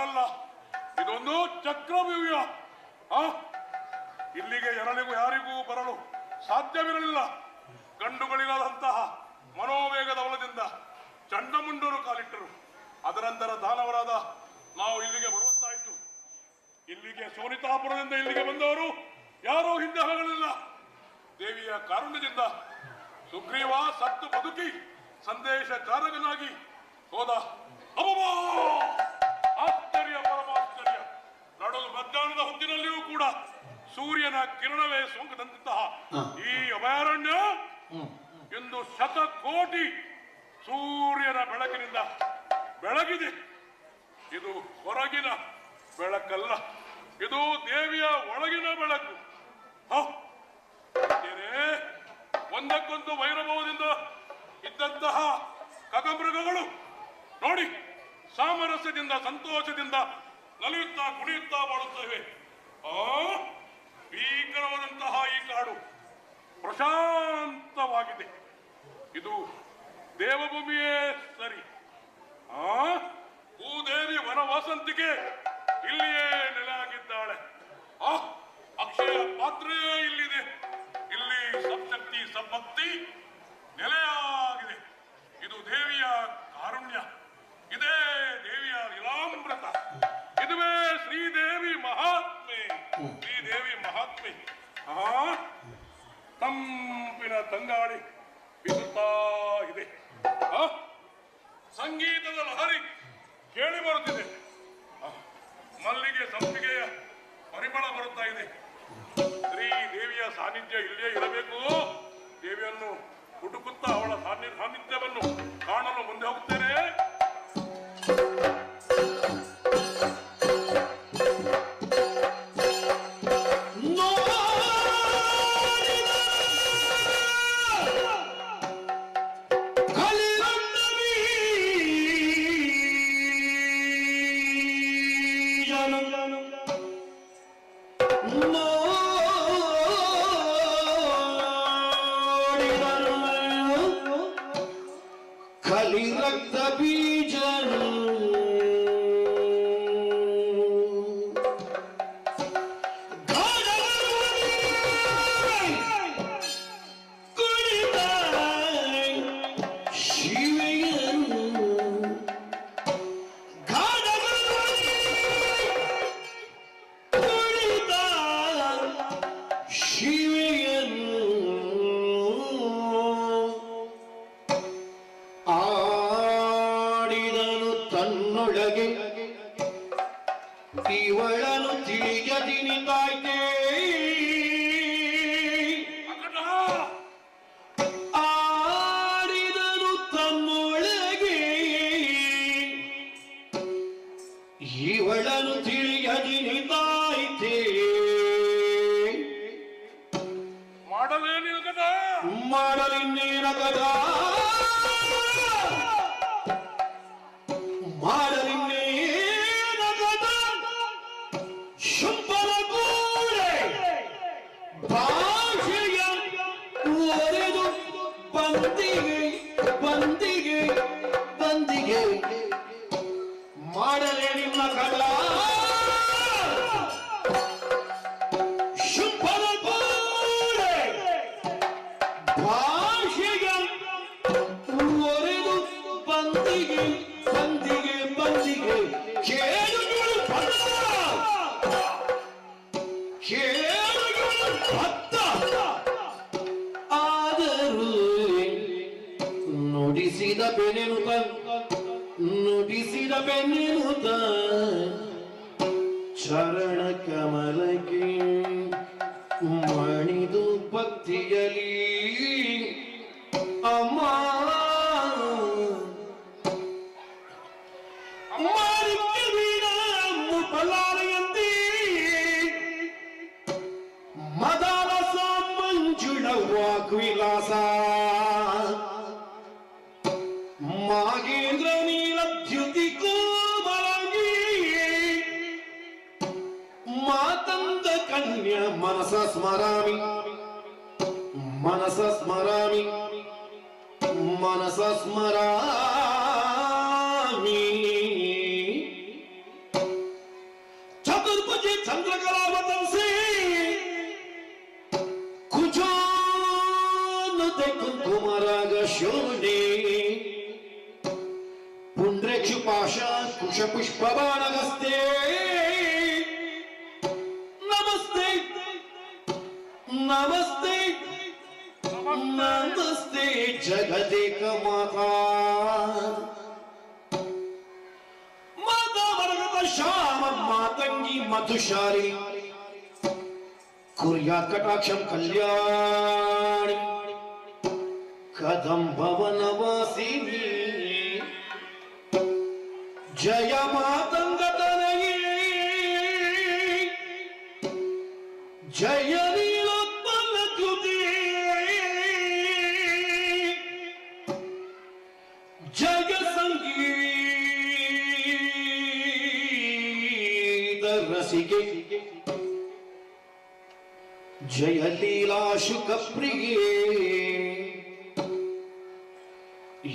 ಹಾಗಲ್ಲ, ಇದೊಂದು ಚಕ್ರವ್ಯೂಹ. ಇಲ್ಲಿಗೆ ಎರಳಿಗೂ ಯಾರಿಗೂ ಬರಲು ಸಾಧ್ಯವಿರಲಿಲ್ಲ. ಗಂಡುಗಳಿಗಾದಂತಹ ಮನೋವೇಗದ ಬಲದಿಂದ ಚಂಡಮುಂಡರು ಕಾಲಿಟ್ಟರು. ಅದರಂತರ ದಾನವರಾದ ನಾವು ಇಲ್ಲಿಗೆ ಬರುವಂತಾಯಿತು. ಇಲ್ಲಿಗೆ ಸೋನಿತಾಪುರದಿಂದ ಇಲ್ಲಿಗೆ ಬಂದವರು ಯಾರೂ ಹಿಂದೆ ಹೋಗಲಿಲ್ಲ. ದೇವಿಯ ಕಾರುಣ್ಯದಿಂದ ಸುಗ್ರೀವ ಸತ್ತು ಬದುಕಿ ಸಂದೇಶಕಾರಕನಾಗಿ ಹೋದ. ಆಶ್ಚರ್ಯ, ಪರಮಾಶ್ಚರ್ಯ. ನಡುಲು ಮಧ್ಯಾಹ್ನದ ಹೊತ್ತಿನಲ್ಲಿಯೂ ಕೂಡ ಸೂರ್ಯನ ಕಿರಣವೇ ಸೋಂಕದಂತಹ ಈ ಅಭಯಾರಣ್ಯ ಎಂದು ಶತಕೋಟಿ ಸೂರ್ಯನ ಬೆಳಕಿನಿಂದ ಬೆಳಗಿದೆ. ಇದು ಹೊರಗಿನ ಬೆಳಕಲ್ಲ, ಇದು ದೇವಿಯ ಒಳಗಿನ ಬೆಳಕು. ಒಂದಕ್ಕೊಂದು ವೈರಭವದಿಂದ ಇದ್ದಂತಹ ಖಗಮೃಗಗಳು ನೋಡಿ ಸಾಮರಸ್ಯದಿಂದ ಸಂತೋಷದಿಂದ ನಲಿಯುತ್ತಾ ಕುಣಿಯುತ್ತಾ ಬಾಳುತ್ತವೆ. ಭೀಕರವಾದಂತಹ ಈ ಕಾಡು ಪ್ರಶಾಂತವಾಗಿದೆ. ಇದು ದೇವಭೂಮಿಯೇ ಸರಿ. ಭೂದೇವಿ ವನವಾಸಂತಿಗೆ ಇಲ್ಲಿಯೇ ನೆಲೆಯಾಗಿದ್ದಾಳೆ. ಅಕ್ಷಯ ಪಾತ್ರೆಯೇ ಇಲ್ಲಿದೆ. ಇಲ್ಲಿ ಸಪ್ಶಕ್ತಿ ಸಂಪತ್ತಿ ನೆಲೆಯಾಗಿದೆ. ಇದು ದೇವಿಯ ಕಾರುಣ್ಯ, ಇದೇ ದೇವಿಯ ಲೀಲಾಮೃತ, ಇದುವೇ ಶ್ರೀದೇವಿ ಮಹಾತ್ಮೆ. ಶ್ರೀದೇವಿ ಮಹಾತ್ಮೆ. ತಂಪಿನ ತಂಗಾಳಿ ಬೀಸುತ್ತಾ ಇದೆ. ಸಂಗೀತದ ಲಹರಿ ಕೇಳಿ ಬರುತ್ತಿದೆ. ಮಲ್ಲಿಗೆ ಸಂಪಿಗೆಯ ಪರಿಮಳ ಬರುತ್ತಾ ಇದೆ. ಶ್ರೀ ದೇವಿಯ ಸಾನ್ನಿಧ್ಯ ಇಲ್ಲೇ ಇರಬೇಕು. ದೇವಿಯನ್ನು ಹುಡುಕುತ್ತಾ ಅವಳ ಸಾನ್ನಿಧ್ಯವನ್ನು ಕಾಣಲು ಮುಂದೆ ಹೋಗುತ್ತೇನೆ. ಕಲಿರಕ್ತ ಬೀಜನು ಕುಣಿತ ಶಿವೆಯನು ಕುಣಿತ ಶಿವೆಯನು ಆಡಿದನು ತನ್ನೊಳಗೆ ಇವಳನು ತಿಳಿಯದಿನಿತಾಯ್ತೆ. ಆಡಿದನು ತನ್ನೊಳಗೆ ಇವಳನು ತಿಳಿಯದಿನಿತಾಯ್ತೆ. ಮಾಡಲೇನಿಲ್ಗದ ಮಾಡಲಿನ್ನೇನಗದ ಮಾಡಲಿನ್ನೇನಗದ ಶುಂಭನ ಕೂಡೆ ಭಾಷೆಯ ಒರೆದು ಬಂದಿಗೆ ಬಂದಿಗೆ ಬಂದಿಗೆ ಮಾಡಲೇನಿಲ್ಲ ಕಳ್ಳ ಶುಂಭನ ಕೂಡೆ ಭಾಷೆಯ ಒರೆದು ಬಂದಿಗೆ ಬಂದಿಗೆ ಬಂದಿಗೆ ಕೇಳುಗಳು ಭತ್ತ ಕೇಳುಗಳು ಭತ್ತ ಆದರೂ ನುಡಿಸಿದ ಬೆನೆನುತ ನುಡಿಸಿದ ಬೆನ್ನೆನುತ ಚರಣ ಕಮಲಕ್ಕೆ ಮಣಿದು ಭಕ್ತಿಯಲಿ ಅಮ್ಮ ಮದಾಲಸ ಮಂಜುಳ ವಾಗ್ವಿಲಾಸ ಮಾಗೇಂದ್ರ ನೀಲದ್ಯುತಿ ಕೋಮಲಗಿ ಮಾತಂದ ಕನ್ಯ ಮನಸ ಸ್ಮರಾಮಿ ಮನಸ ಸ್ಮರಾಮಿ ಮನಸ ಸ್ಮರಾಮಿ शोणे पुंड्रेक्षु पाशा कुशपुष्पबाणहस्ते नमस्ते नमस्ते नमस्ते जगदेक माता माता वर्गत श्याम मातंगी मधुशारी कुर्यात् कटाक्षं कल्याणी कदम भवनवासिनी जय मातंगतनये जय नीलोत्पलद्युते जय संगीत रसिके जय लीला शुक प्रिये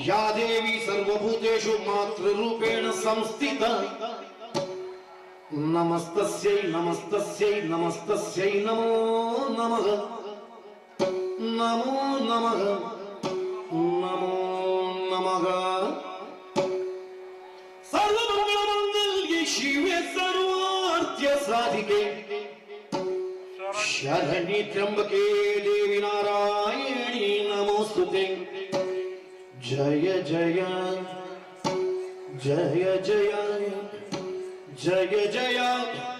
या देवी सर्वभूतेषु मातृरूपेण संस्थिता नमस्तस्यै नमस्तस्यै नमस्तस्यै नमो नमः नमो नमः नमो नमः सर्वमङ्गलमङ्गल्ये शिवे सर्वार्थ्य साधिके शरण्ये त्र्यंबके देवी नारायणी नमोस्तुते जय जय जय जय जय जय